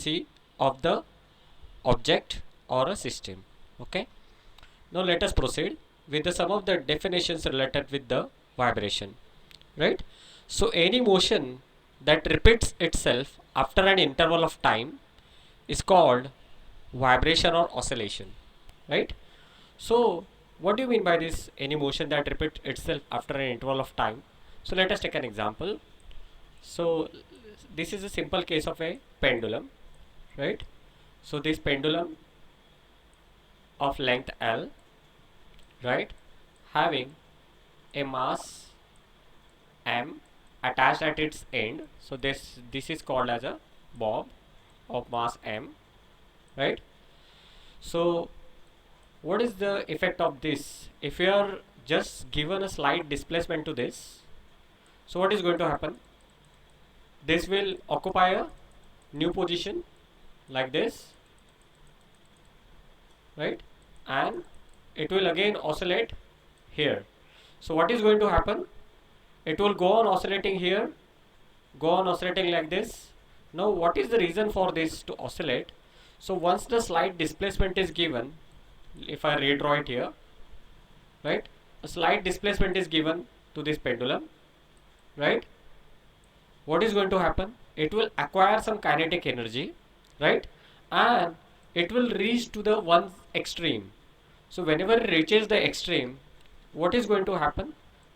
frequency of the object or a system. Okay. Now let us proceed with some of the definitions related with the vibration. Right. So any motion that repeats itself after an interval of time is called vibration or oscillation. Right. So what do you mean by this? Any motion that repeats itself after an interval of time. So let us take an example. So this is a simple case of a pendulum, right? So this pendulum of length L, right, having a mass M attached at its end. So this is called as a bob of mass M, right? So what is the effect of this? If you are just given a slight displacement to this, so what is going to happen? This will occupy a new position like this, right, and it will again oscillate here. So what is going to happen? It will go on oscillating here, go on oscillating like this. Now what is the reason for this to oscillate? So once the slight displacement is given, if I redraw it here, right, a slight displacement is given to this pendulum, right, what is going to happen? It will acquire some kinetic energy, right, and it will reach to the one extreme. So whenever it reaches the extreme, what is going to happen?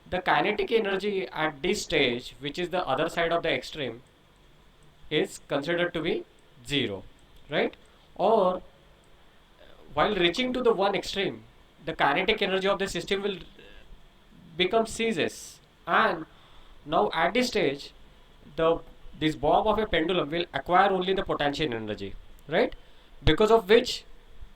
The kinetic energy at this stage, which is the other side of the extreme, is considered to be 0, right? Or while reaching to the one extreme, the kinetic energy of the system will become ceases, and now at this stage, the this bob of a pendulum will acquire only the potential energy, right? Because of which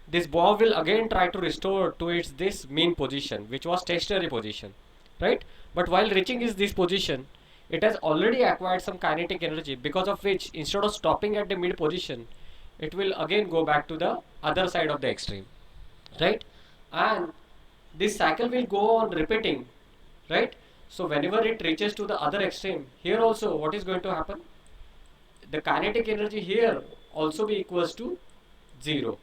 this bob will again try to restore to its this mean position, which was stationary position, right? But while reaching is this position, it has already acquired some kinetic energy, because of which instead of stopping at the mid position, it will again go back to the other side of the extreme, right? And this cycle will go on repeating, right? So whenever it reaches to the other extreme, here also what is going to happen? The kinetic energy here also be equals to 0,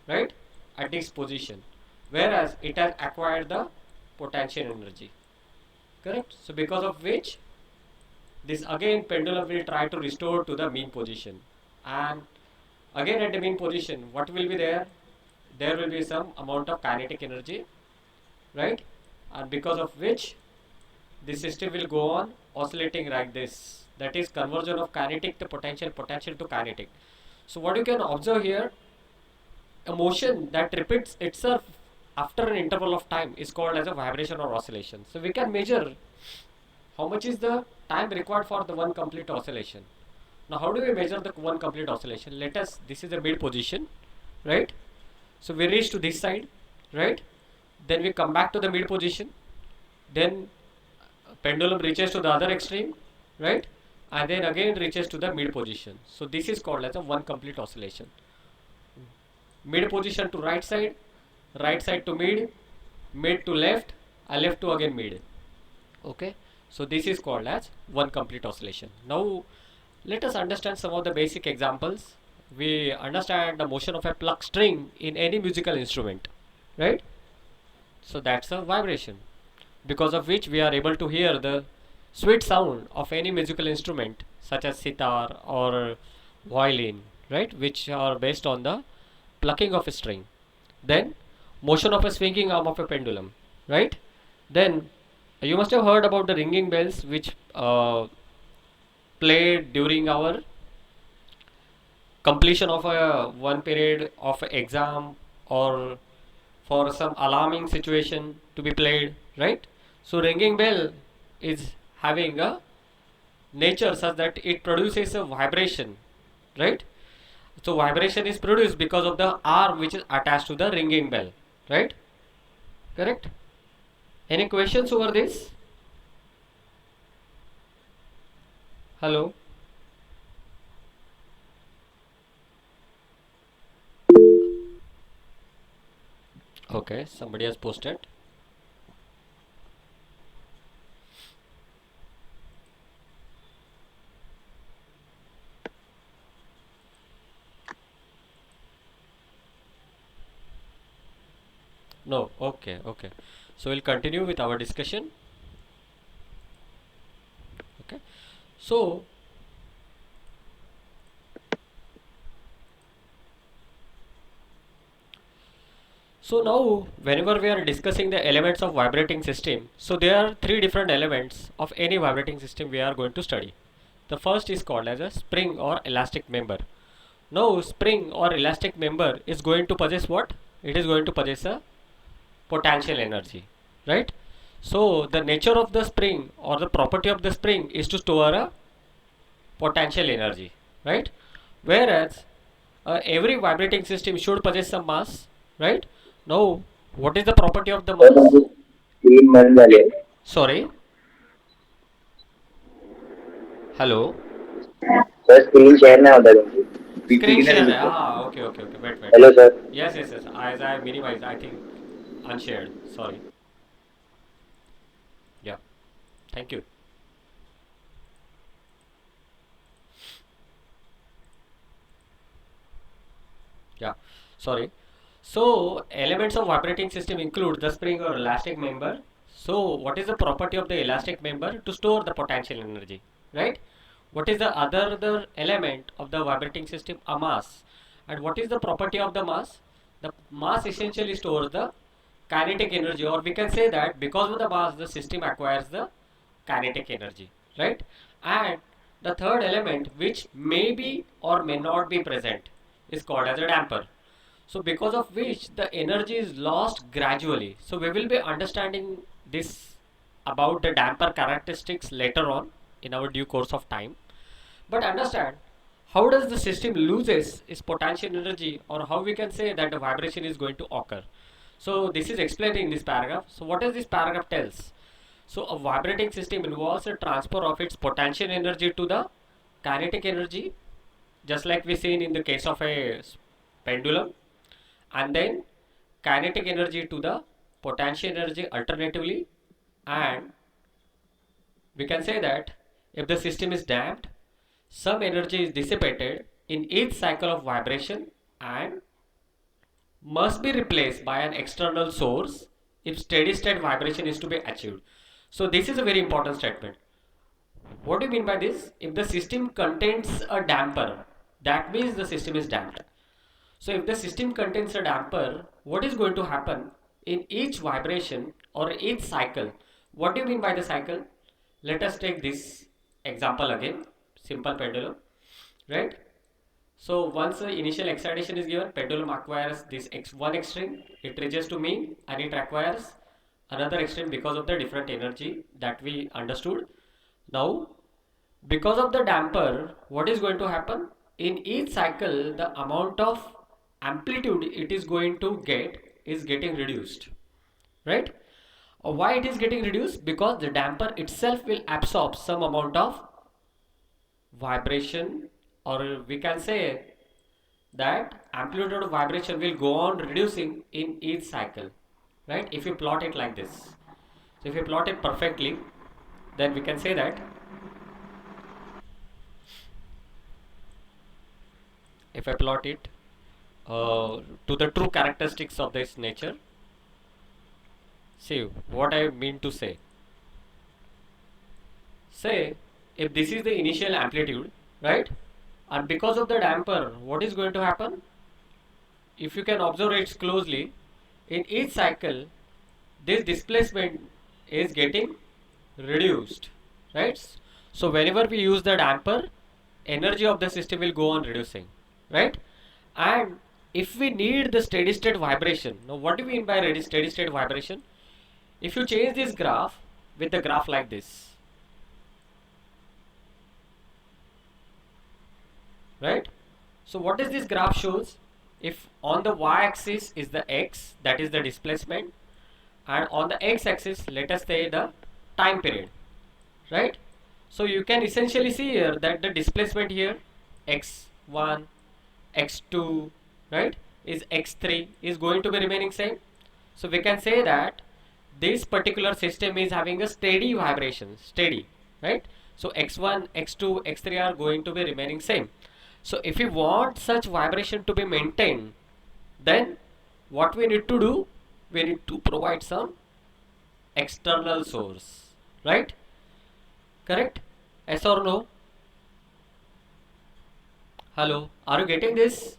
right, at this position, whereas it has acquired the potential energy, correct? So because of which this again pendulum will try to restore to the mean position, and again at the mean position what will be there? There will be some amount of kinetic energy, right, and because of which the system will go on oscillating like this. That is conversion of kinetic to potential, potential to kinetic. So what you can observe here, a motion that repeats itself after an interval of time is called as a vibration or oscillation. So we can measure how much is the time required for the one complete oscillation. Now how do we measure the one complete oscillation? Let us, this is the mid position, right? So we reach to this side, right? Then we come back to the mid position. Then pendulum reaches to the other extreme, right, and then again reaches to the mid position. So this is called as a one complete oscillation. Mid position to right side to mid to left, and left to again mid. Okay, so this is called as one complete oscillation. Now let us understand some of the basic examples. We understand the motion of a plucked string in any musical instrument, right? So that's a vibration, because of which we are able to hear the sweet sound of any musical instrument such as sitar or violin, right, which are based on the plucking of a string. Then motion of a swinging arm of a pendulum, right? Then you must have heard about the ringing bells which played during our completion of a one period of a exam, or for some alarming situation to be played, right? So ringing bell is having a nature such that it produces a vibration, right? So vibration is produced because of the arm which is attached to the ringing bell, right? Correct? Any questions over this? Hello? Okay, somebody has posted. No. Okay. Okay. So we'll continue with our discussion. Okay. So So now, whenever we are discussing the elements of vibrating system, so there are three different elements of any vibrating system we are going to study. The first is called as a spring or elastic member. Now, spring or elastic member is going to possess what? It is going to possess a potential energy, right? So the nature of the spring or the property of the spring is to store a potential energy, right? Whereas every vibrating system should possess some mass, right? Now, what is the property of the sir mass? माझी screen बंद झाली आहे. Sorry, hello. Sir screen share नाही होत आहे तुमची. PP Screen किधर है share. पीछे? Okay, okay, okay. Wait, wait, hello wait. Sir. Yes, yes, yes. As I minimize, I think unshared. Sorry. Yeah. Thank you. Yeah. Sorry. So elements of vibrating system include the spring or elastic member. So what is the property of the elastic member? To store the potential energy, right? What is the other element of the vibrating system? A mass. And what is the property of the mass? The mass essentially stores the kinetic energy, or we can say that because of the mass the system acquires the kinetic energy, right? And the third element which may be or may not be present is called as a damper. So because of which the energy is lost gradually. So we will be understanding this about the damper characteristics later on in our due course of time. But understand how does the system loses its potential energy, or how we can say that the vibration is going to occur. So this is explained in this paragraph. So what does this paragraph tells? So a vibrating system involves a transfer of its potential energy to the kinetic energy, just like we seen in the case of a pendulum, and then kinetic energy to the potential energy alternatively. And we can say that if the system is damped, some energy is dissipated in each cycle of vibration and must be replaced by an external source if steady state vibration is to be achieved. So this is a very important statement. What do you mean by this? If the system contains a damper, that means the system is damped. So if the system contains a damper, what is going to happen in each vibration or each cycle? What do you mean by the cycle? Let us take this example again, simple pendulum, right? So once the initial excitation is given, pendulum acquires this one extreme, it reaches to mean, and it acquires another extreme because of the different energy that we understood. Now, because of the damper, what is going to happen? In each cycle, the amount of amplitude it is going to get is getting reduced, right? Why it is getting reduced? Because the damper itself will absorb some amount of vibration, or we can say that amplitude of vibration will go on reducing in each cycle, right? If you plot it like this, so if you plot it perfectly, then we can say that if I plot it to the true characteristics of this nature, see what I mean to say. Say if this is the initial amplitude, right? And because of the damper, what is going to happen? If you can observe it closely, in each cycle, this displacement is getting reduced, right? So whenever we use the damper, energy of the system will go on reducing, right? And if we need the steady state vibration, now what do we mean by steady state vibration? If you change this graph with the graph like this, right? So what does this graph shows? If on the y-axis is the x, that is the displacement, and on the x-axis, let us say the time period, right? So you can essentially see here that the displacement here x1, x2, right, is x3 is going to be remaining same. So we can say that this particular system is having a steady vibration, steady, right? So x1, x2, x3 are going to be remaining same. So if we want such vibration to be maintained, then what we need to do? we need to provide some external source, right? Correct? Yes or no? Hello, are you getting this?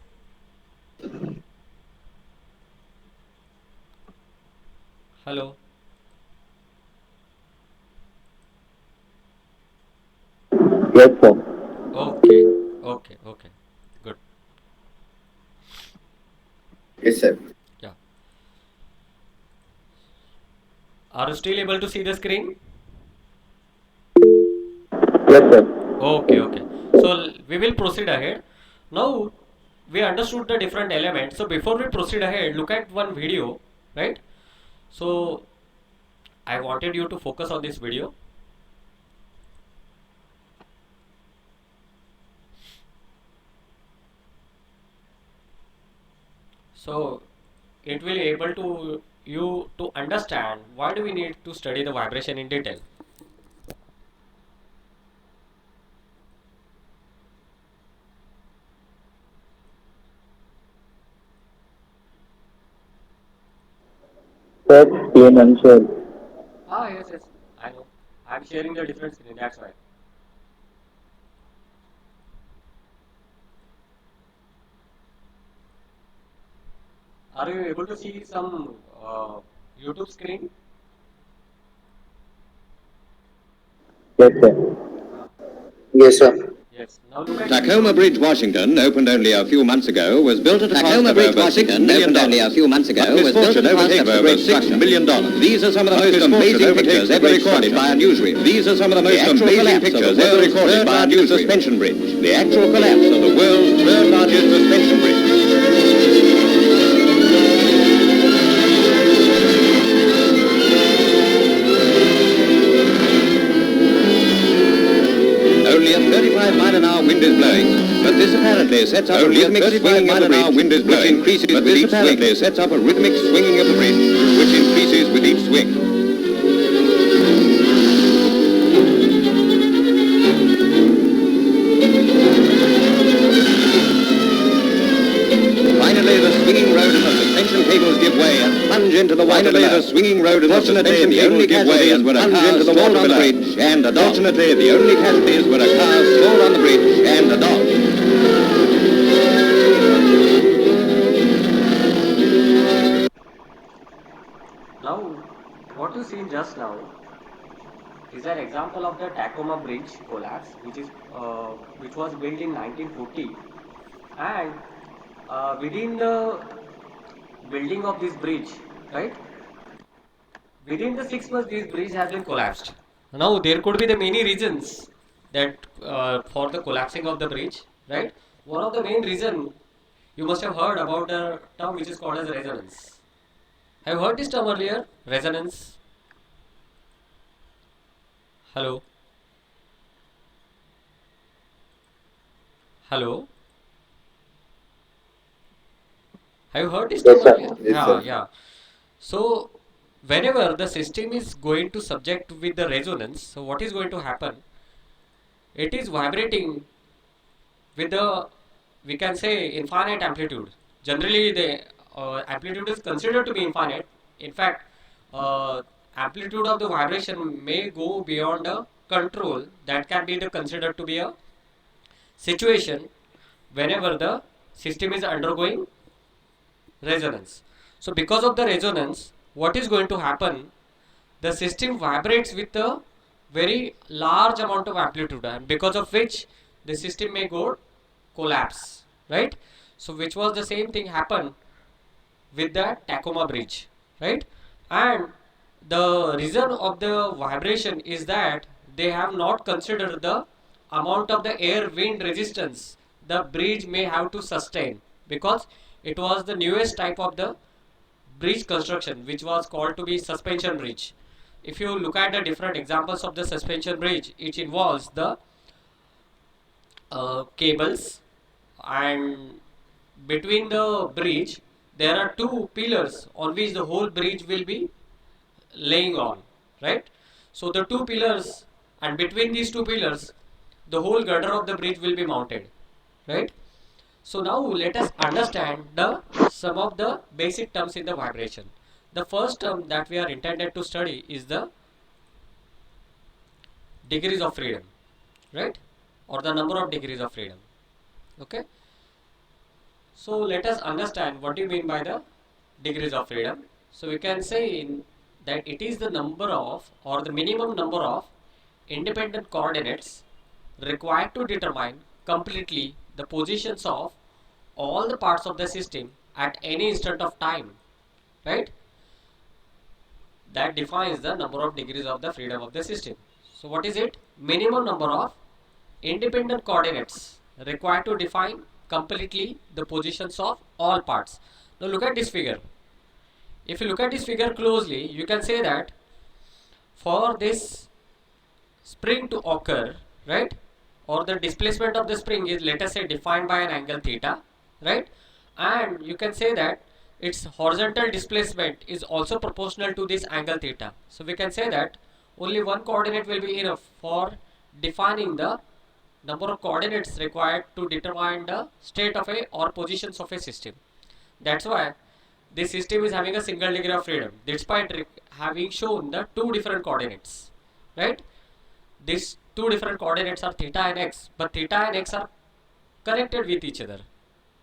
Hello. Yes, sir. Okay, okay, good. Yes, sir. Yeah. Are you still able to see the screen? Yes, sir. Okay. So we will proceed ahead. Now we understood the different elements. So before we proceed ahead, look at one video, right? So I wanted you to focus on this video. So it will able to you to understand why do we need to study the vibration in detail. Sir, clean and sure. Ah, yes. I know. I'm sharing the different screen. That's why. Are you able to see some YouTube screen? Yes, sir. Ah, Yes, sir. yes. Now look at this Tacoma video. Bridge, Washington, opened only a few months ago, was built at a cost Tacoma of Bridge, over $6 Washington, million. opened only a few months ago, But was built at misfortune a cost overtakes of over great $6 structure. million. These are some of the most amazing pictures ever recorded by a newsreel. These are some of the most amazing pictures ever recorded by a newsreel. Suspension bridge. The actual collapse of the world's third largest suspension bridge. Only a 35-mile-an-hour wind is blowing, but this apparently sets up a rhythmic swinging of the bridge, wind is blowing, which increases but with each swing. Sets up a rhythmic swinging of the bridge, which increases with each swing. Finally, the swinging road and the suspension cables give way and plunge into the water. Finally, the swinging road and the suspension cables give way and plunge into the water on the bridge and a dog. Fortunately, the only casualties were a car stalled on the bridge and a dog. Now, what you seen just now is an example of the Tacoma Bridge collapse, which was built in 1940, and within the building of this bridge, right? Within the 6 months, this bridge has been collapsed. Now, there could be the many reasons that for the collapsing of the bridge, right? One of the main reason you must have heard about the term which is called as resonance. Have you heard this term earlier? Resonance. Hello. Hello. Have you heard this term Yes, sir. earlier? Yes, sir. Yeah. So, whenever the system is going to subject with the resonance, so what is going to happen? It is vibrating with the, we can say, infinite amplitude. Generally, the amplitude is considered to be infinite. In fact, uh, amplitude of the vibration may go beyond a control that can be the considered to be a situation whenever the system is undergoing resonance. So because of the resonance, what is going to happen? The system vibrates with a very large amount of amplitude, and because of which the system may go collapse, right? So which was the same thing happened with the Tacoma bridge, right? And the reason of the vibration is that they have not considered the amount of the air wind resistance the bridge may have to sustain, because it was the newest type of the bridge construction which was called to be suspension bridge. If you look at the different examples of the suspension bridge, it involves the cables, and between the bridge there are two pillars on which the whole bridge will be laying on, right? So the two pillars, and between these two pillars the whole girder of the bridge will be mounted, right? So now let us understand the some of the basic terms in the vibration. The first term that we are intended to study is the degrees of freedom, right? Or the number of degrees of freedom. Okay. So let us understand what do you mean by the degrees of freedom. So we can say that it is the number of, or the minimum number of independent coordinates required to determine completely the positions of all the parts of the system at any instant of time, right? That defines the number of degrees of the freedom of the system. So what is it? Minimum number of independent coordinates required to define completely the positions of all parts. Now look at this figure. If you look at this figure closely, you can say that for this spring to occur, right, or the displacement of the spring is, let us say, defined by an angle theta, right, and you can say that its horizontal displacement is also proportional to this angle theta. So we can say that only one coordinate will be enough for defining the number of coordinates required to determine the state of a or positions of a system. That's why this system is having a single degree of freedom despite having shown the two different coordinates, right? These two different coordinates are theta and x, but theta and x are connected with each other,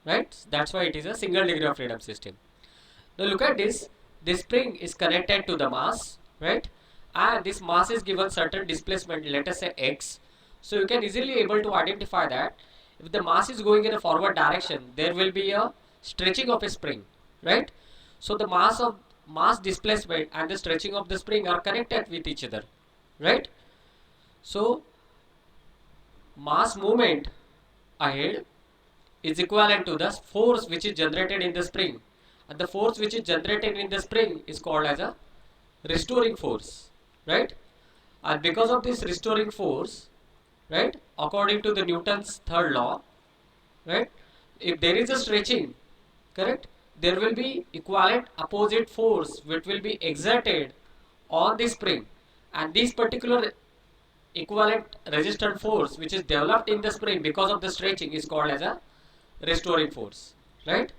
right? That's why it is a single degree of freedom system. Now look at this. This spring is connected to the mass, right? And this mass is given certain displacement, let us say x. So you can easily able to identify that if the mass is going in a forward direction, there will be a stretching of a spring, right? So the mass displacement and the stretching of the spring are connected with each other, right? So mass movement ahead is equivalent to the force which is generated in the spring, and the force which is generated in the spring is called as a restoring force, right? And because of this restoring force, right, according to the Newton's third law, right, if there is a stretching, correct, there will be equivalent opposite force which will be exerted on the spring, and this particular equivalent resistant force which is developed in the spring because of the stretching is called as a restoring force, right?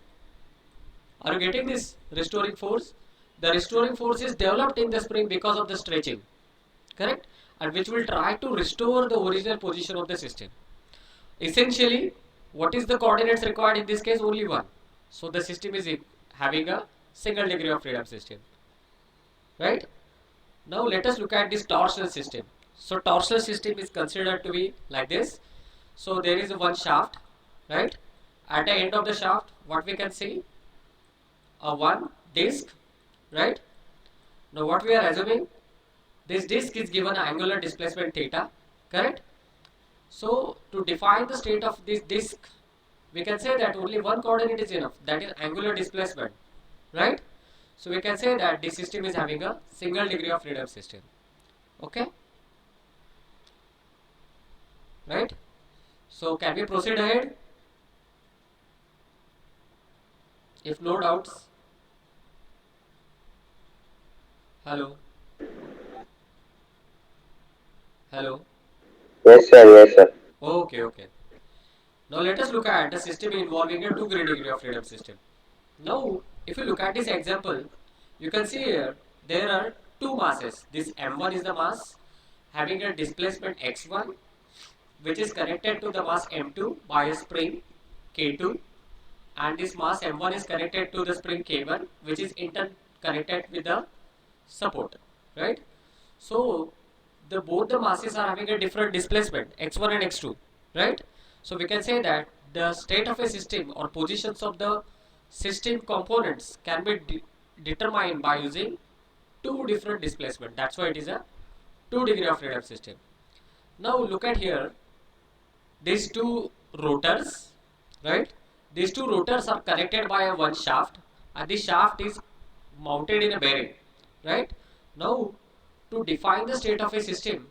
Are you getting this? Restoring force, the restoring force is developed in the spring because of the stretching, correct, and which will try to restore the original position of the system. Essentially, what is the coordinates required in this case? Only one. So the system is having a single degree of freedom system, right? Now let us look at this torsional system. So torsional system is considered to be like this. So there is one shaft, right? At the end of the shaft, what we can see? A one disc, right? Now what we are assuming? This disc is given angular displacement theta, correct? So to define the state of this disc, we can say that only one coordinate is enough, that is angular displacement, right? So we can say that this system is having a single degree of freedom system, okay, right? So can we proceed ahead? If no doubts. Hello. Hello. Yes, sir. Yes, sir. Okay, okay. Now let us look at the system involving a two degree of freedom system. Now, if you look at this example, you can see here there are two masses. This m1 is the mass having a displacement x1, which is connected to the mass m2 by a spring k2, and this mass m1 is connected to the spring k1, which is interconnected with the support, right? So both the masses are having a different displacement x1 and x2, right? So we can say that the state of a system or positions of the system components can be determined by using two different displacement. That's why it is a two degree of freedom system. Now look at here, these two rotors, right? These two rotors are connected by a one shaft, and this shaft is mounted in a bearing, right? Now to define the state of a system,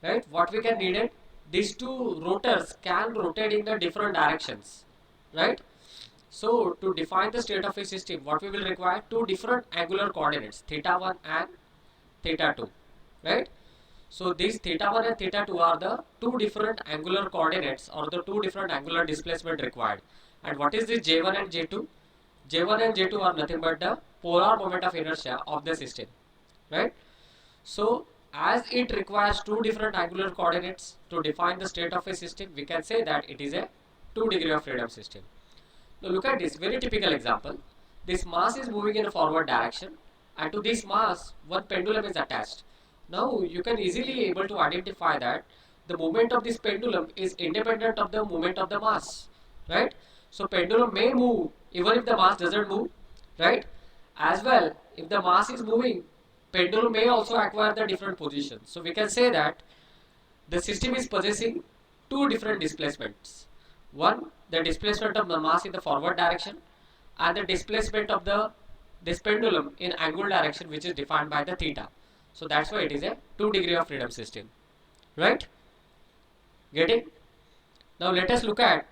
right, what we can need it, these two rotors can rotate in the different directions, right? So to define the state of a system, what we will require, two different angular coordinates, theta 1 and theta 2, right? So these theta 1 and theta 2 are the two different angular coordinates or the two different angular displacement required. And what is this J1 and J2? J1 and J2 are nothing but the polar moment of inertia of the system, right? So as it requires two different angular coordinates to define the state of a system, we can say that it is a 2 degree of freedom system. Now look at this very typical example. This mass is moving in a forward direction, and to this mass one pendulum is attached. Now you can easily able to identify that the movement of this pendulum is independent of the movement of the mass, right? So pendulum may move even if the mass doesn't move, right? As well, if the mass is moving, pendulum may also acquire the different positions. So we can say that the system is possessing two different displacements. One, the displacement of the mass in the forward direction, and the displacement of the this pendulum in angular direction, which is defined by the theta. So that's why it is a 2 degree of freedom system, right? Getting? Now let us look at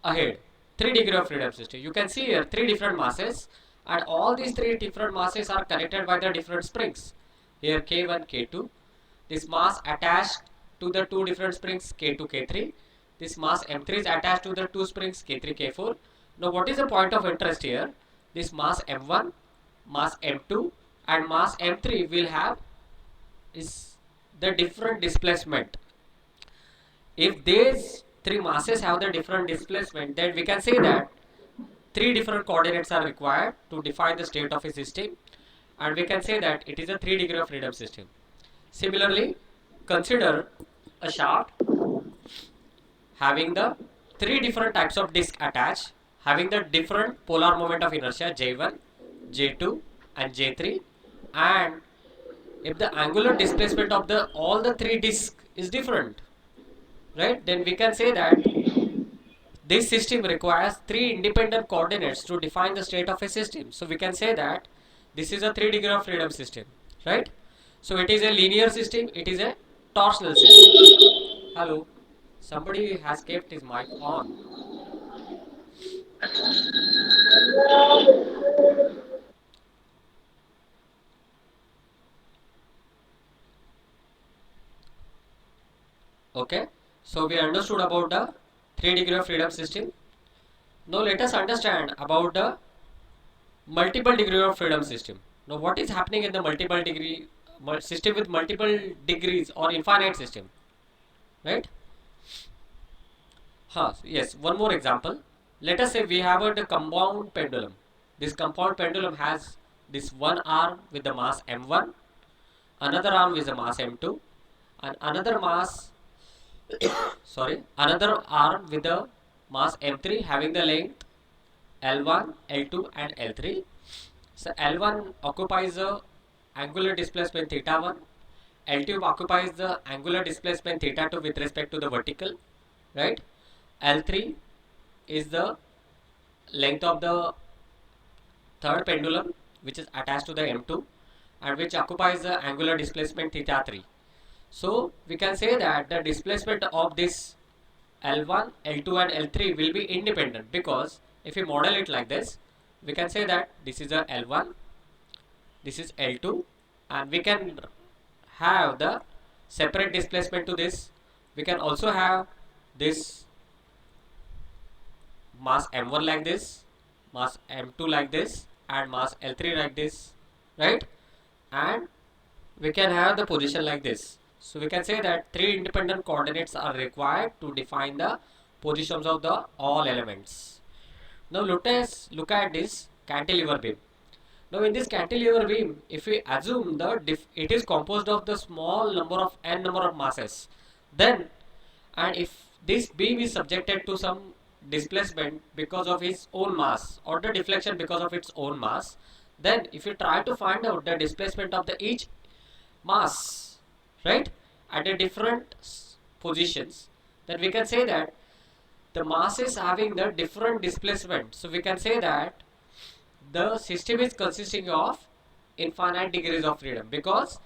ahead 3 degree of freedom system. You can see here three different masses, and all these three different masses are connected by the different springs. Here K1, K2. This mass attached to the two different springs K2, K3. This mass M3 is attached to the two springs K3, K4. Now what is the point of interest here? This mass M1, mass M2 and mass M3 will have is the different displacement. If these three masses have the different displacement, then we can say that three different coordinates are required to define the state of a system, and we can say that it is a 3 degree of freedom system. Similarly, consider a shaft having the three different types of disc attached, having the different polar moment of inertia J1, J2 and J3, and if the angular displacement of the all the three discs is different, right, then we can say that this system requires three independent coordinates to define the state of a system. So we can say that this is a 3 degree of freedom system, right? So it is a linear system, it is a torsional system. Hello, somebody has kept his mic on. Okay, so we understood about the 3 degree of freedom system. Now let us understand about the multiple degree of freedom system. Now what is happening in the multiple degree system with multiple degrees or infinite system, right? Yes, one more example. Let us say we have the compound pendulum. This compound pendulum has this one arm with the mass m1, another arm with the mass m2, and another another arm with the mass m3 having the length L1, L2 and L3. So L1 occupies the angular displacement theta 1, L2 occupies the angular displacement theta 2 with respect to the vertical, right? L3 is the length of the third pendulum which is attached to the M2 and which occupies the angular displacement theta 3. So we can say that the displacement of this L1, L2 and L3 will be independent, because if we model it like this, we can say that this is a L1, this is L2, and we can have the separate displacement to this. We can also have this mass M1 like this, mass M2 like this, and mass L3 like this, right? And we can have the position like this. So we can say that three independent coordinates are required to define the positions of the all elements. Now let us look at this cantilever beam. Now in this cantilever beam, if we assume that it is composed of the small number of n number of masses, then and if this beam is subjected to some displacement because of its own mass or the deflection because of its own mass, then if you try to find out the displacement of the each mass, right, at a different positions, then we can say that the mass is having the different displacement. So we can say that the system is consisting of infinite degrees of freedom, because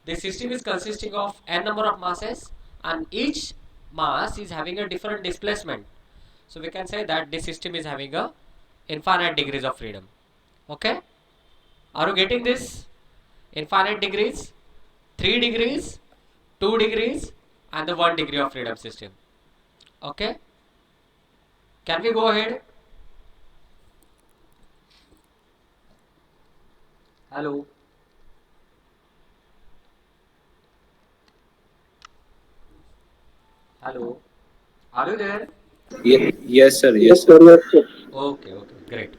the system is consisting of n number of masses and each mass is having a different displacement. So we can say that this system is having a infinite degrees of freedom. Okay, are you getting this? Infinite degrees, 3 degrees, 2 degrees and the 1 degree of freedom system. Okay, can we go ahead? Hello. Hello. Are you there? Yes, sir. Yes, Yes, sir. sir. Yes, sir. Okay, okay, great.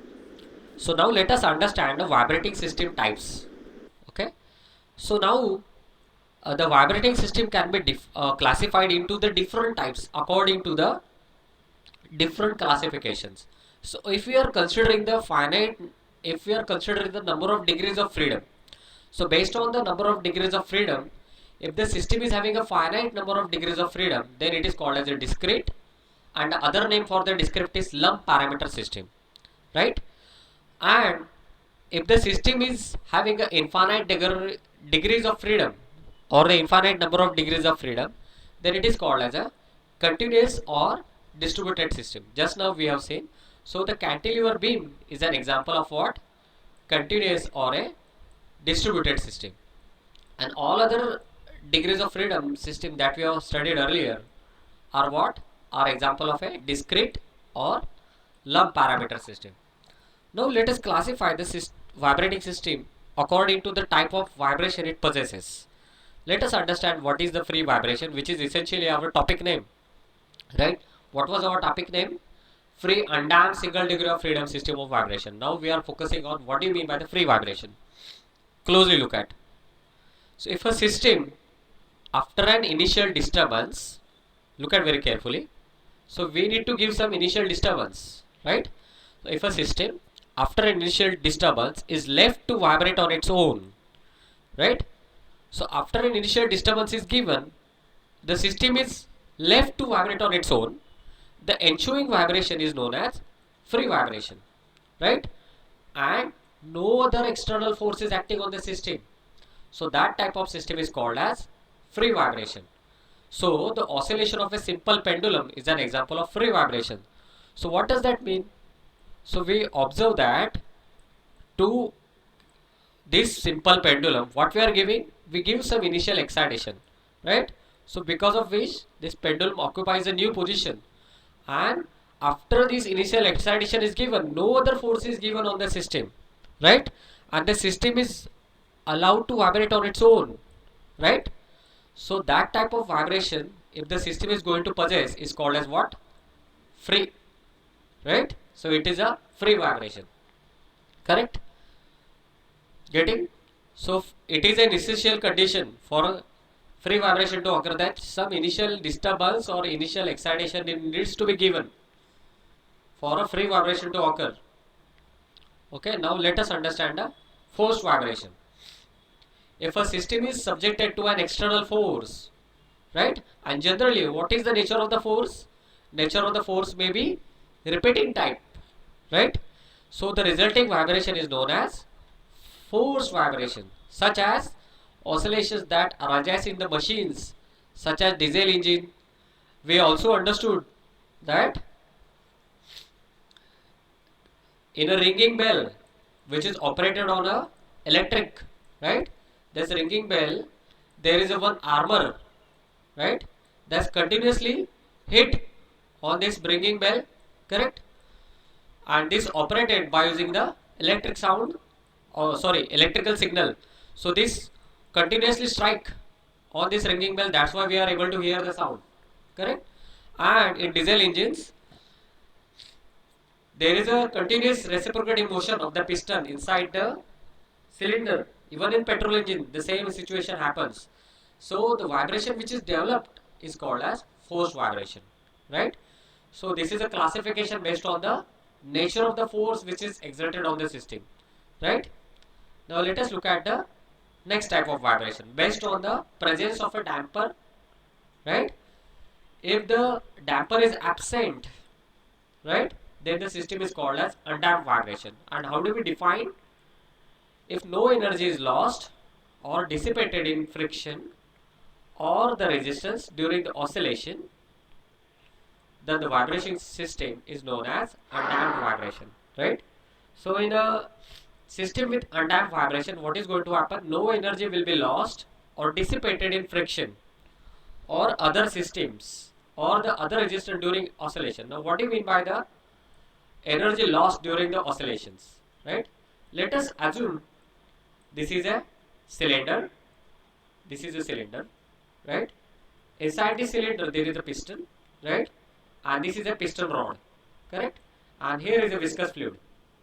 So now let us understand the vibrating system types. Okay. So now the vibrating system can be classified into the different types according to the different classifications. So if we are considering the finite, if we are considering the number of degrees of freedom, so based on the number of degrees of freedom, if the system is having a finite number of degrees of freedom, then it is called as a discrete, and the other name for the discrete is lump parameter system, right? And if the system is having a infinite degrees of freedom or the infinite number of degrees of freedom, then it is called as a continuous or distributed system. Just now we have seen. So the cantilever beam is an example of what? Continuous or a distributed system. And all other degrees of freedom system that we have studied earlier are what? Are example of a discrete or lump parameter system. Now let us classify the vibrating system according to the type of vibration it possesses. Let us understand what is the free vibration, which is essentially our topic name, right? What was our topic name? Free undamped single degree of freedom system of vibration. Now we are focusing on what do you mean by the free vibration. Closely look at. So if a system after an initial disturbance, look at very carefully. So we need to give some initial disturbance, right? So if a system after an initial disturbance is left to vibrate on its own, right? So after an initial disturbance is given, the system is left to vibrate on its own. The ensuing vibration is known as free vibration, right? And no other external force is acting on the system. So that type of system is called as free vibration. So the oscillation of a simple pendulum is an example of free vibration. So what does that mean? So we observe that to this simple pendulum, what we are giving? We give some initial excitation, right? So because of which this pendulum occupies a new position, and after this initial excitation is given, no other force is given on the system, right? And the system is allowed to vibrate on its own, right? So that type of vibration, if the system is going to possess, is called as what? Free, right? So it is a free vibration, correct? Getting? So it is an essential condition for a free vibration to occur that some initial disturbance or initial excitation needs to be given for a free vibration to occur. Okay, now let us understand the forced vibration. If a system is subjected to an external force, right? And generally, what is the nature of the force? Nature of the force may be repeating type, right? So the resulting vibration is known as forced vibration, such as oscillations that arise in the machines, such as diesel engine. We also understood that in a ringing bell, which is operated on a electric, right? This ringing bell, there is a one armor, right? That's continuously hit on this ringing bell, correct? And this operated by using the electric sound, or sorry, electrical signal. So this continuously strike on this ringing bell, that's why we are able to hear the sound, correct? And in diesel engines, there is a continuous reciprocating motion of the piston inside the cylinder. Even in petrol engine, the same situation happens. So the vibration which is developed is called as forced vibration, right? So this is a classification based on the nature of the force which is exerted on the system, right? Now let us look at the next type of vibration based on the presence of a damper, right? If the damper is absent, right, then the system is called as undamped vibration. And how do we define? If no energy is lost or dissipated in friction or the resistance during the oscillation, then the vibration system is known as undamped vibration, right? So in a system with undamped vibration, what is going to happen? No energy will be lost or dissipated in friction or other systems or the other resistance during oscillation. Now what do you mean by the energy lost during the oscillations, right? Let us assume This is a cylinder. This is a cylinder, right? Inside the cylinder there is a piston, right? And this is a piston rod, correct? And here is a viscous fluid,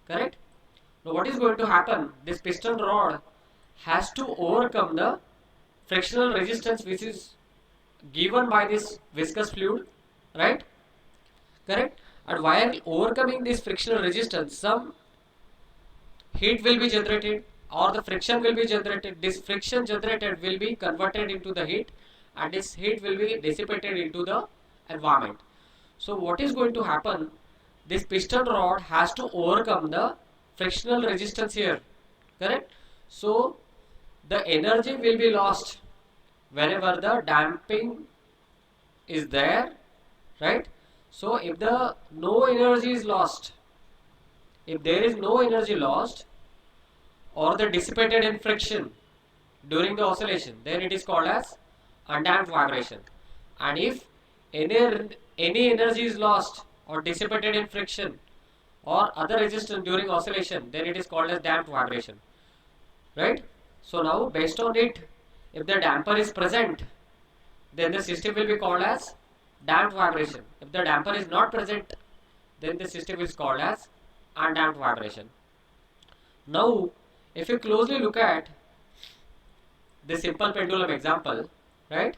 correct? Now what is going to happen? This piston rod has to overcome the frictional resistance which is given by this viscous fluid, right? Correct? And while overcoming this frictional resistance, some heat will be generated or the friction will be generated. This friction generated will be converted into the heat, and this heat will be dissipated into the environment. So what is going to happen? This piston rod has to overcome the frictional resistance here, correct? So the energy will be lost whenever the damping is there, right? So if the no energy is lost, if there is no energy lost or the dissipated in friction during the oscillation, then it is called as undamped vibration. And if any energy is lost or dissipated in friction or other resistance during oscillation, then it is called as damped vibration, right? So now based on it, if the damper is present, then the system will be called as damped vibration. If the damper is not present, then the system is called as undamped vibration. Now if you closely look at the simple pendulum example, right?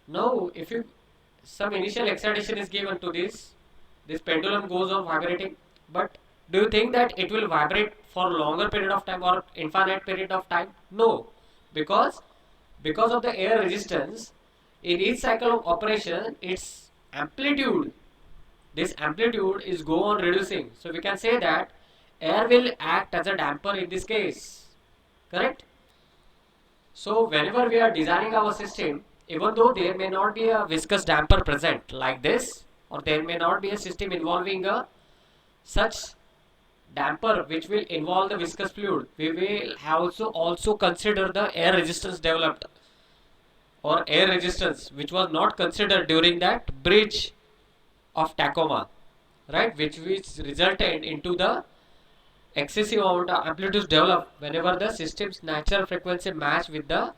Now if you some initial excitation is given to this pendulum goes on vibrating, but do you think that it will vibrate for longer period of time or infinite period of time? No, because of the air resistance in each cycle of operation, its amplitude, this amplitude is go on reducing. So we can say that air will act as a damper in this case, correct? So whenever we are designing our system, even though there may not be a viscous damper present like this, or there may not be a system involving a such damper which will involve the viscous fluid, we will also consider the air resistance developed or air resistance which was not considered during that bridge of Tacoma, right? Which resulted into the excessive amount of amplitudes developed whenever the system's natural frequency matched with the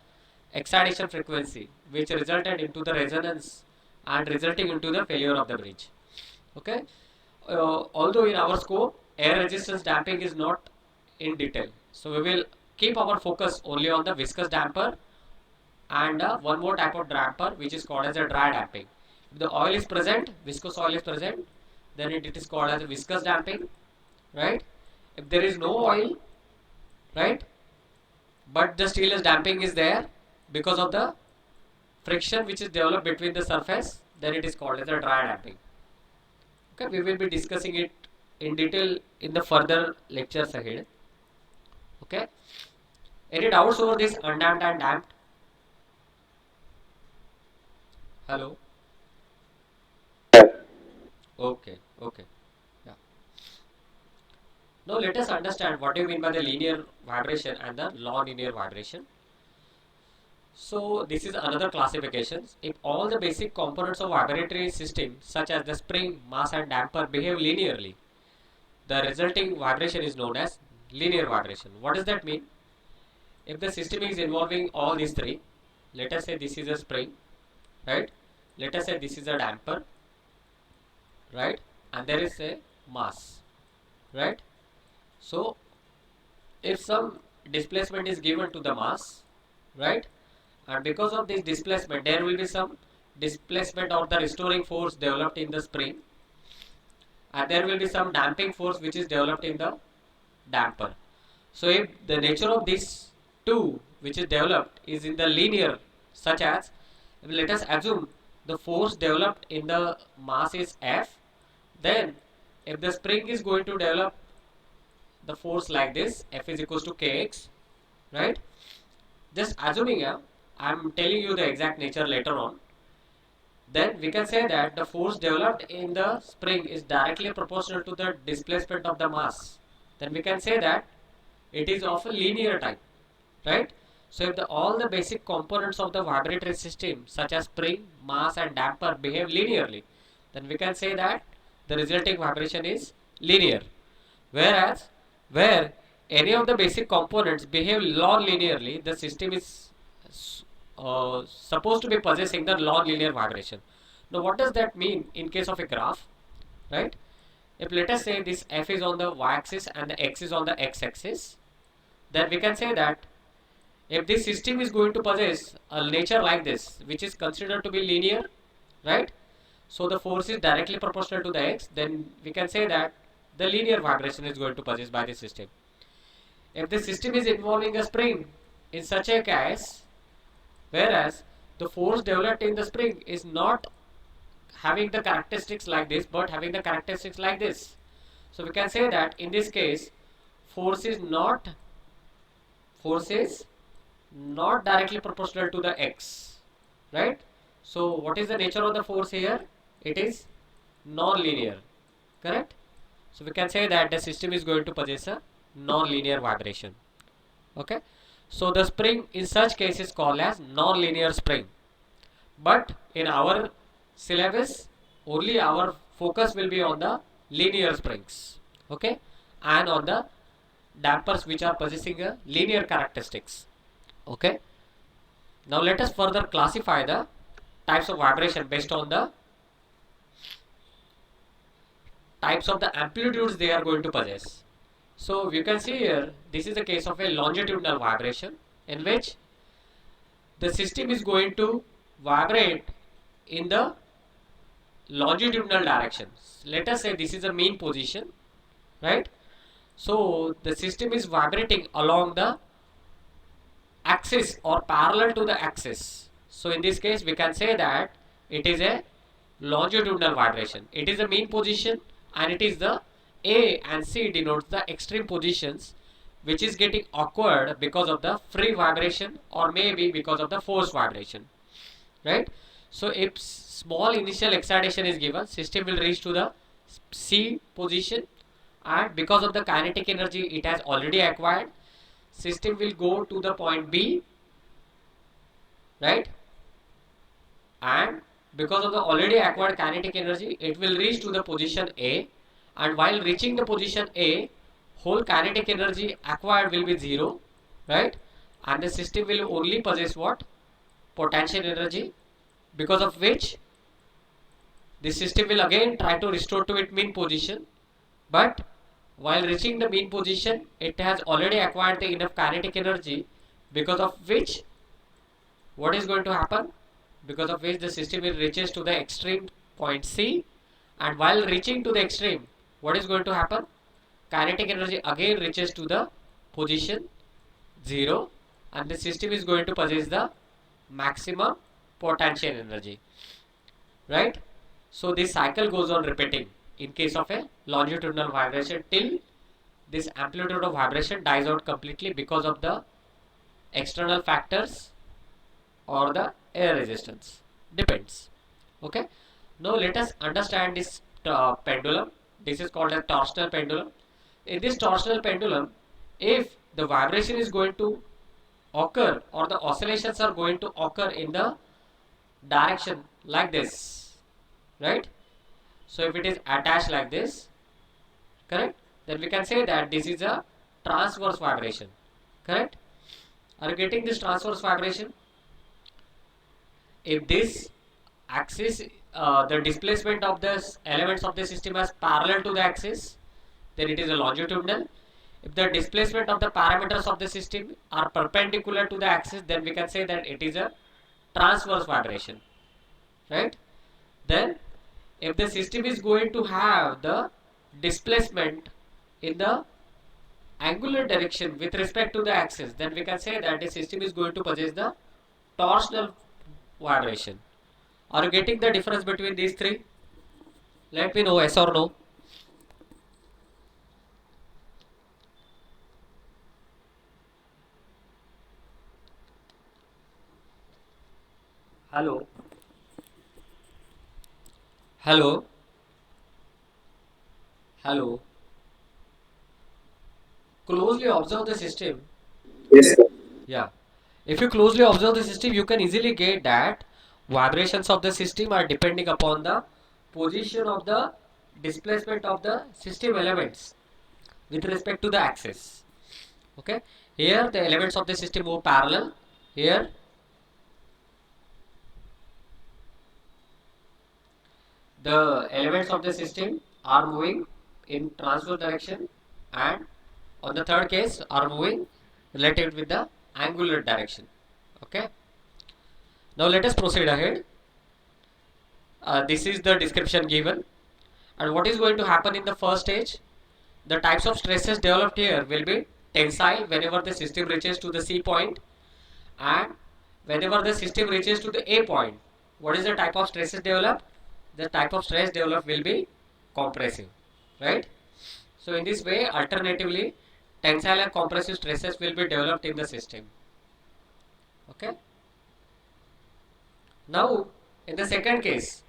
excitation frequency, which resulted into the resonance and resulting into the failure of the bridge. Okay. Although in our scope air resistance damping is not in detail, so we will keep our focus only on the viscous damper and one more type of damper which is called as a dry damping. If the oil is present, viscous oil is present, then it is called as a viscous damping, right? If there is no oil, right, but the steel damping is there because of the friction which is developed between the surface, then it is called as a dry damping. Okay, we will be discussing it in detail in the further lectures ahead. Okay, any doubts over this undamped and damped? Hello. Okay, okay. Yeah. Now let us understand what do you mean by the linear vibration and the non-linear vibration. So this is another classification. If all the basic components of vibratory system such as the spring, mass and damper behave linearly, the resulting vibration is known as linear vibration. What does that mean? If the system is involving all these three, let us say this is a spring, right? Let us say this is a damper, right? And there is a mass, right? So if some displacement is given to the mass, right, and because of this displacement there will be some displacement or the restoring force developed in the spring, and there will be some damping force which is developed in the damper. So if the nature of these two which is developed is in the linear, such as let us assume the force developed in the mass is F, then if the spring is going to develop the force like this, F is equals to Kx, right? Just assuming I am telling you the exact nature later on, then we can say that the force developed in the spring is directly proportional to the displacement of the mass. Then we can say that it is of a linear type, right? So if all the basic components of the vibratory system such as spring, mass and damper behave linearly, then we can say that the resulting vibration is linear. Whereas where any of the basic components behave non-linearly, the system is supposed to be possessing the non-linear vibration. Now what does that mean in case of a graph, right? If let us say this f is on the y-axis and the x is on the x-axis, then we can say that if this system is going to possess a nature like this, which is considered to be linear, right? So the force is directly proportional to the x, then we can say that the linear vibration is going to possess by the system. If the system is involving a spring, in such a case, whereas the force developed in the spring is not having the characteristics like this, but having the characteristics like this. So we can say that in this case, force is not directly proportional to the x, right? So what is the nature of the force here? It is non-linear, correct? So we can say that the system is going to possess a non-linear vibration. Okay, so the spring in such case is called as non-linear spring. But in our syllabus, only our focus will be on the linear springs, okay, and on the dampers which are possessing a linear characteristics. Okay, now let us further classify the types of vibration based on the types of the amplitudes they are going to possess. So you can see here, this is the case of a longitudinal vibration in which the system is going to vibrate in the longitudinal directions. Let us say this is a mean position, right? So the system is vibrating along the axis or parallel to the axis. So in this case we can say that it is a longitudinal vibration. It is a mean position and it is the A and C denotes the extreme positions which is getting awkward because of the free vibration or maybe because of the forced vibration, right? So if small initial excitation is given, system will reach to the C position, and because of the kinetic energy it has already acquired, system will go to the point B, right? And because of the already acquired kinetic energy it will reach to the position A, and while reaching the position A, whole kinetic energy acquired will be 0, right? And the system will only possess what? Potential energy, because of which the system will again try to restore to its mean position, but while reaching the mean position it has already acquired the enough kinetic energy, because of which what is going to happen? Because of which the system will reaches to the extreme point C, and while reaching to the extreme, what is going to happen? Kinetic energy again reaches to the position 0, and the system is going to possess the maximum potential energy, right? So this cycle goes on repeating in case of a longitudinal vibration till this amplitude of vibration dies out completely because of the external factors or the air resistance, depends. Okay, now let us understand this pendulum. This is called a torsional pendulum. In this torsional pendulum, if the vibration is going to occur or the oscillations are going to occur in the direction like this, right? So if it is attached like this, correct, then we can say that this is a transverse vibration, correct? Are you getting this transverse vibration? If this axis, the displacement of the elements of the system is parallel to the axis, then it is a longitudinal. If the displacement of the parameters of the system are perpendicular to the axis, then we can say that it is a transverse vibration, right? Then if the system is going to have the displacement in the angular direction with respect to the axis, then we can say that the system is going to possess the torsional vibration. Are you getting the difference between these three? Let me know, yes or no. Hello. Hello. Hello. Closely observe the system. Yes, sir. Yeah. If you closely observe the system, you can easily get that vibrations of the system are depending upon the position of the displacement of the system elements with respect to the axis. Okay, here the elements of the system move parallel. Here the elements of the system are moving in transverse direction, and on the third case are moving relative with the angular direction. Okay, now let us proceed ahead. This is the description given, and what is going to happen in the first stage? The types of stresses developed here will be tensile whenever the system reaches to the C point, and whenever the system reaches to the A point. What is the type of stresses developed? The type of stress developed will be compressive, right? So in this way, alternatively, tensile and compressive stresses will be developed in the system. Okay. Now, in the second case,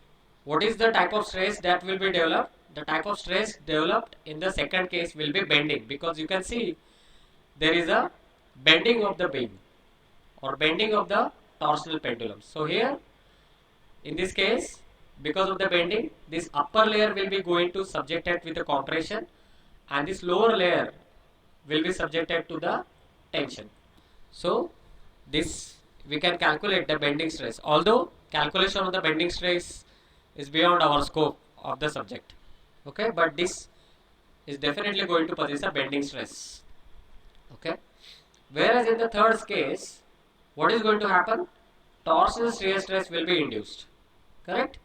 what is the type of stress that will be developed? The type of stress developed in the second case will be bending, because you can see there is a bending of the beam or bending of the torsional pendulum. So here, in this case, because of the bending, this upper layer will be going to subjected with the compression, and this lower layer will be subjected to the tension. So this we can calculate the bending stress, although calculation of the bending stress is beyond our scope of the subject. Okay, but this is definitely going to possess a bending stress. Okay, whereas in the third case, what is going to happen? Torsional shear stress will be induced. Correct?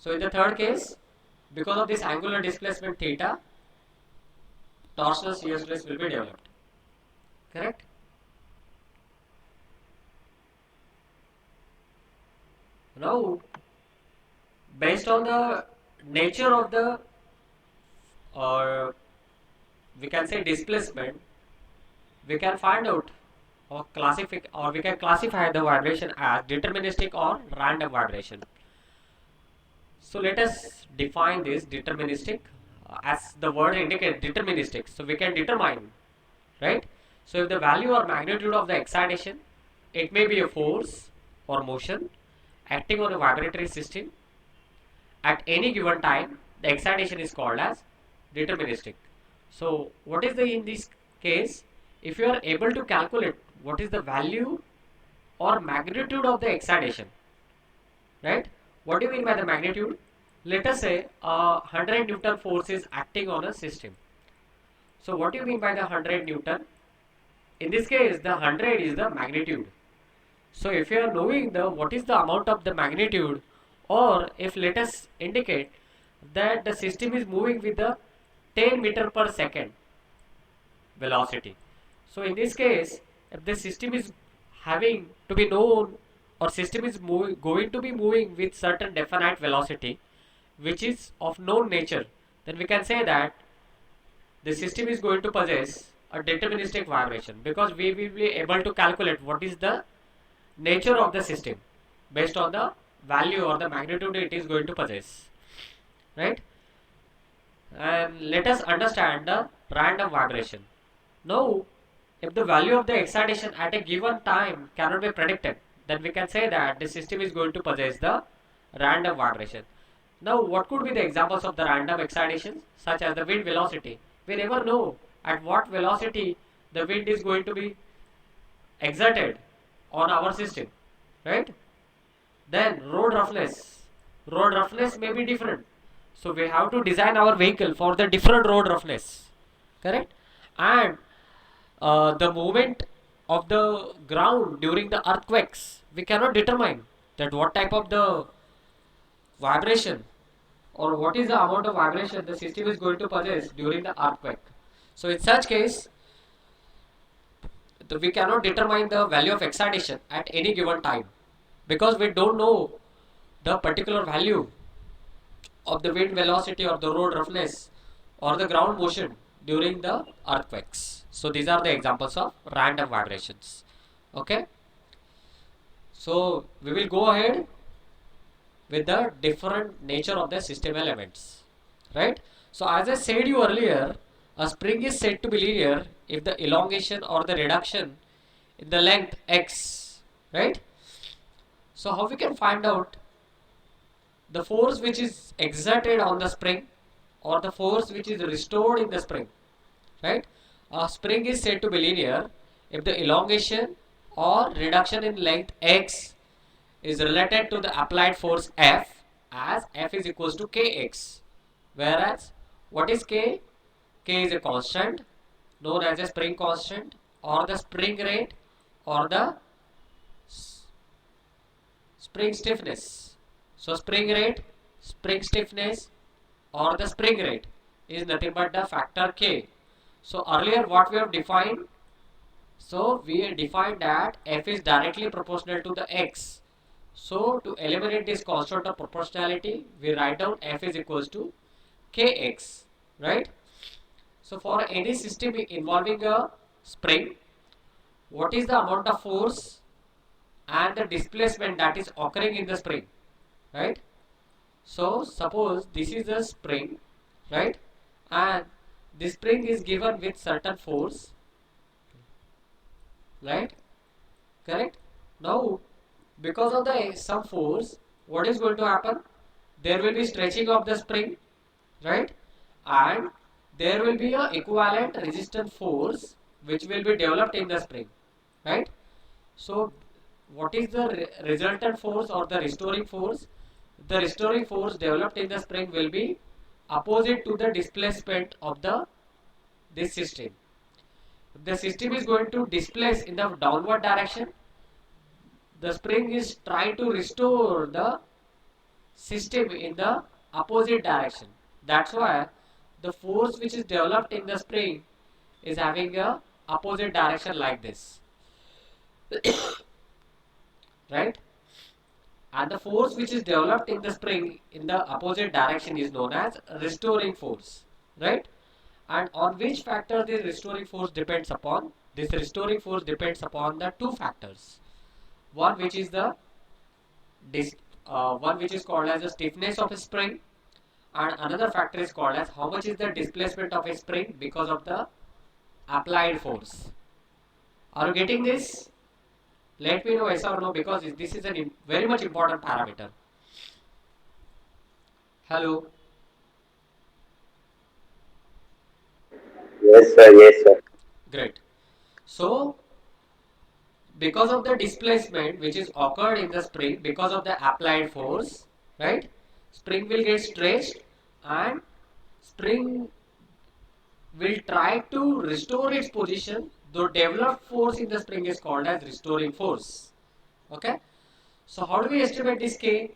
So in the third case, because of this angular displacement theta, torsional shear stress will be developed. Correct? Now, based on the nature of the, or we can say displacement, we can find out or we can classify the vibration as deterministic or random vibration. So let us define this deterministic, as the word indicates, deterministic. So we can determine, right? So if the value or magnitude of the excitation, it may be a force or motion acting on a vibratory system at any given time, the excitation is called as deterministic. So what is the, in this case, if you are able to calculate what is the value or magnitude of the excitation, right? What do you mean by the magnitude? Let us say 100 Newton force is acting on a system. So what do you mean by the 100 Newton? In this case, the 100 is the magnitude. So if you are knowing the what is the amount of the magnitude, or if let us indicate that the system is moving with the 10 meter per second velocity. So in this case, if the system is having to be known, or system is going to be moving with certain definite velocity which is of known nature, then we can say that the system is going to possess a deterministic vibration, because we will be able to calculate what is the nature of the system based on the value or the magnitude it is going to possess, right? And let us understand the random vibration. Now, if the value of the excitation at a given time cannot be predicted, then we can say that the system is going to possess the random vibration. Now, what could be the examples of the random excitations, such as the wind velocity? We never know at what velocity the wind is going to be exerted on our system, right? Then road roughness. Road roughness may be different. So we have to design our vehicle for the different road roughness, correct? And the movement of the ground during the earthquakes, we cannot determine that what type of the vibration or what is the amount of vibration the system is going to possess during the earthquake. So in such case, we cannot determine the value of excitation at any given time, because we don't know the particular value of the wind velocity or the road roughness or the ground motion during the earthquakes. So these are the examples of random vibrations. Okay. So we will go ahead with the different nature of the system elements, right? So as I said you earlier, a spring is said to be linear if the elongation or the reduction in the length x, right? So how we can find out the force which is exerted on the spring or the force which is restored in the spring, right? A spring is said to be linear if the elongation or reduction in length x is related to the applied force F, as F is equals to Kx. Whereas, what is K? K is a constant known as a spring constant, or the spring rate, or the spring stiffness. So spring rate, spring stiffness, or the spring rate is nothing but the factor K. So earlier what we have defined, so we defined that F is directly proportional to the X. So to eliminate this constant of proportionality, we write down F is equals to Kx, right? So for any system involving a spring, what is the amount of force and the displacement that is occurring in the spring, right? So suppose this is a spring, right, and this spring is given with certain force, right, correct. Now because of the some force, what is going to happen? There will be stretching of the spring, right, and there will be a equivalent resistance force which will be developed in the spring, right. So what is the resultant force or the restoring force? The restoring force developed in the spring will be opposite to the displacement of the this system. If the system is going to displace in the downward direction, the spring is trying to restore the system in the opposite direction. That's why the force which is developed in the spring is having a opposite direction like this, right? And the force which is developed in the spring in the opposite direction is known as restoring force, right? And on which factor the restoring force depends upon? This restoring force depends upon the two factors. One which is the one which is called as the stiffness of a spring, and another factor is called as how much is the displacement of a spring because of the applied force. Are you getting this? Let me know yes or no, because this is a very much important parameter. Hello. Yes, sir. Yes, sir. Great. So because of the displacement which is occurred in the spring because of the applied force, right, spring will get stretched and spring will try to restore its position. The developed force in the spring is called as restoring force. Okay. So how do we estimate this K?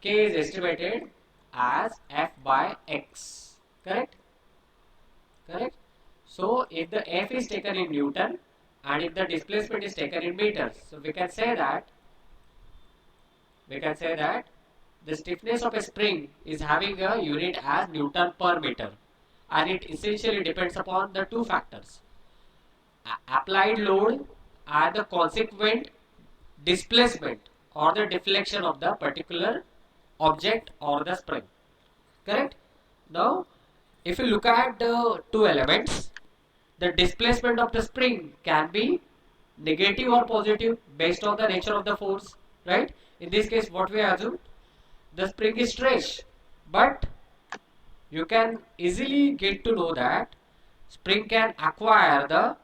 K is estimated as F by X. Correct? Correct. So if the F is taken in Newton and if the displacement is taken in meters, so we can say that the stiffness of a spring is having a unit as Newton per meter, and it essentially depends upon the two factors: applied load and the consequent displacement or the deflection of the particular object or the spring. Correct? Now if you look at the two elements, the displacement of the spring can be negative or positive based on the nature of the force, right? In this case what we assume, the spring is stretched, but you can easily get to know that spring can acquire the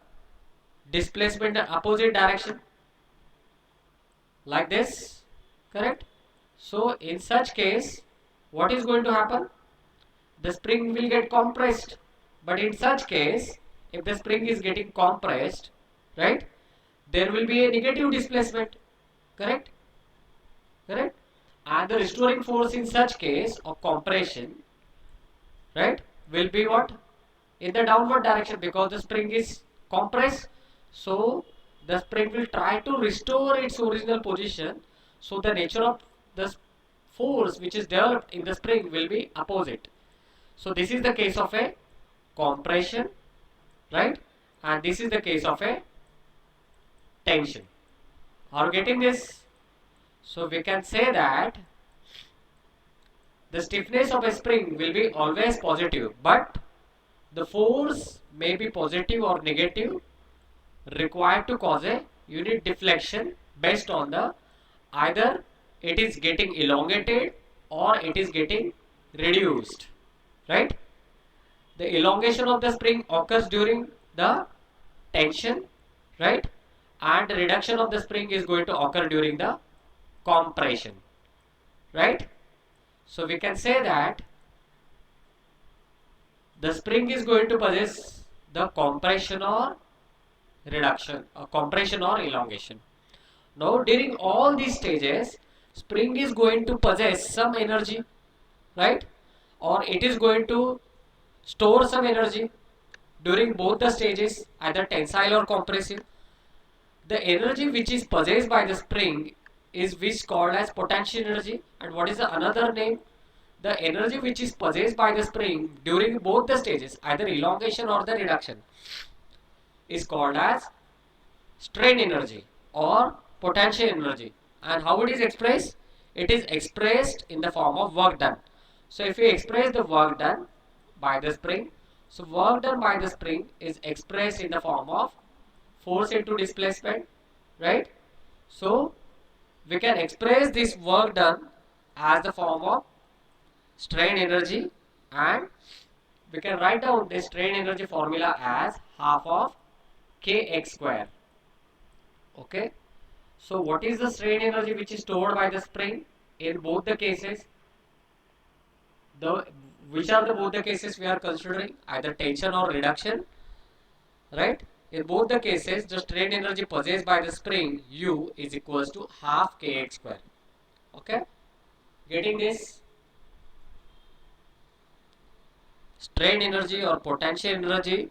displacement in opposite direction like this, correct? So in such case what is going to happen? The spring will get compressed, but in such case if the spring is getting compressed, right, there will be a negative displacement, correct, correct, and the restoring force in such case of compression, right, will be what? In the downward direction, because the spring is compressed. So the spring will try to restore its original position, so the nature of the force which is developed in the spring will be opposite. So this is the case of a compression, right, and this is the case of a tension. Are you getting this? So we can say that the stiffness of a spring will be always positive, but the force may be positive or negative required to cause a unit deflection based on the either it is getting elongated or it is getting reduced, right? The elongation of the spring occurs during the tension, right? And the reduction of the spring is going to occur during the compression, right? So we can say that the spring is going to possess the compression or reduction, compression or elongation. Now during all these stages, spring is going to possess some energy, right? Or it is going to store some energy during both the stages, either tensile or compressive. The energy which is possessed by the spring is which called as potential energy. And what is the another name? The energy which is possessed by the spring during both the stages, either elongation or the reduction, is called as strain energy or potential energy. And how it is expressed? It is expressed in the form of work done. So if we express the work done by the spring, so work done by the spring is expressed in the form of force into displacement, right? So we can express this work done as the form of strain energy, and we can write down this strain energy formula as half of kx square. Okay, so what is the strain energy which is stored by the spring in both the cases? The which are the both the cases we are considering, either tension or reduction, right? In both the cases, the strain energy possessed by the spring U is equals to half kx square. Okay, getting this? Strain energy or potential energy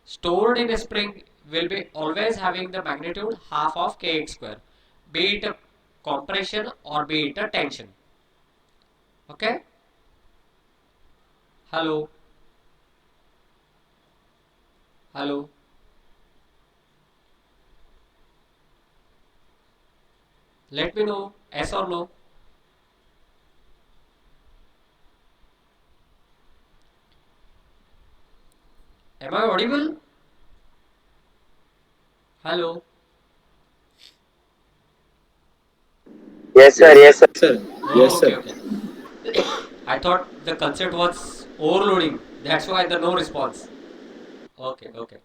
stored in a spring will be always having the magnitude half of kx square, be it a compression or be it a tension. Okay, hello, hello, let me know yes or no. Am I audible? Hello. Yes, sir. Yes, sir. Sir. Oh, Yes, okay, sir. okay. I thought the concept was overloading. That's why the no response. Okay, okay.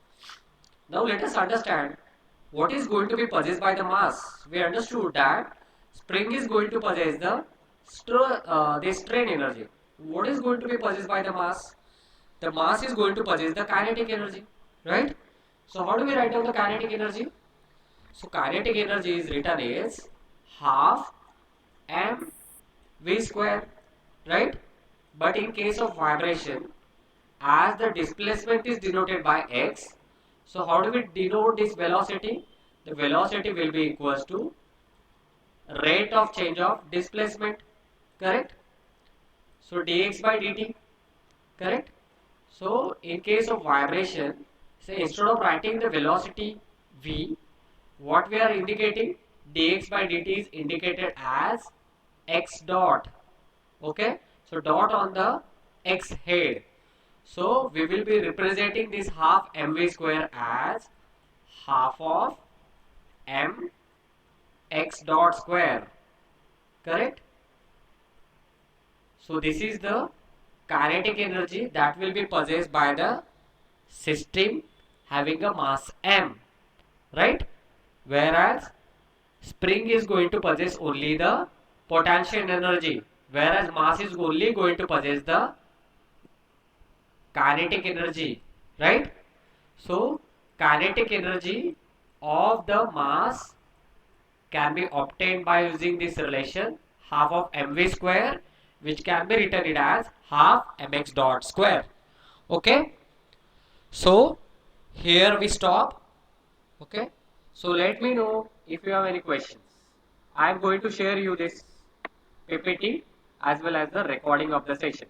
Now let us understand what is going to be possessed by the mass. We understood that spring is going to possess the strain energy. What is going to be possessed by the mass? The mass is going to possess the kinetic energy, right? So how do we write down the kinetic energy? So kinetic energy is written as half m v square, right? But in case of vibration, as the displacement is denoted by x, so how do we denote this velocity? The velocity will be equals to rate of change of displacement, correct? So dx by dt, correct? So in case of vibration, say instead of writing the velocity v, what we are indicating, dx by dt is indicated as x dot. Okay, so dot on the x head. So we will be representing this half mv square as half of m x dot square, correct? So this is the kinetic energy that will be possessed by the system having a mass m, right? Whereas spring is going to possess only the potential energy, whereas mass is only going to possess the kinetic energy, right? So kinetic energy of the mass can be obtained by using this relation half of mv square, which can be written it as half mx dot square. Okay, so here we stop. Okay, so let me know if you have any questions. I am going to share you this PPT as well as the recording of the session.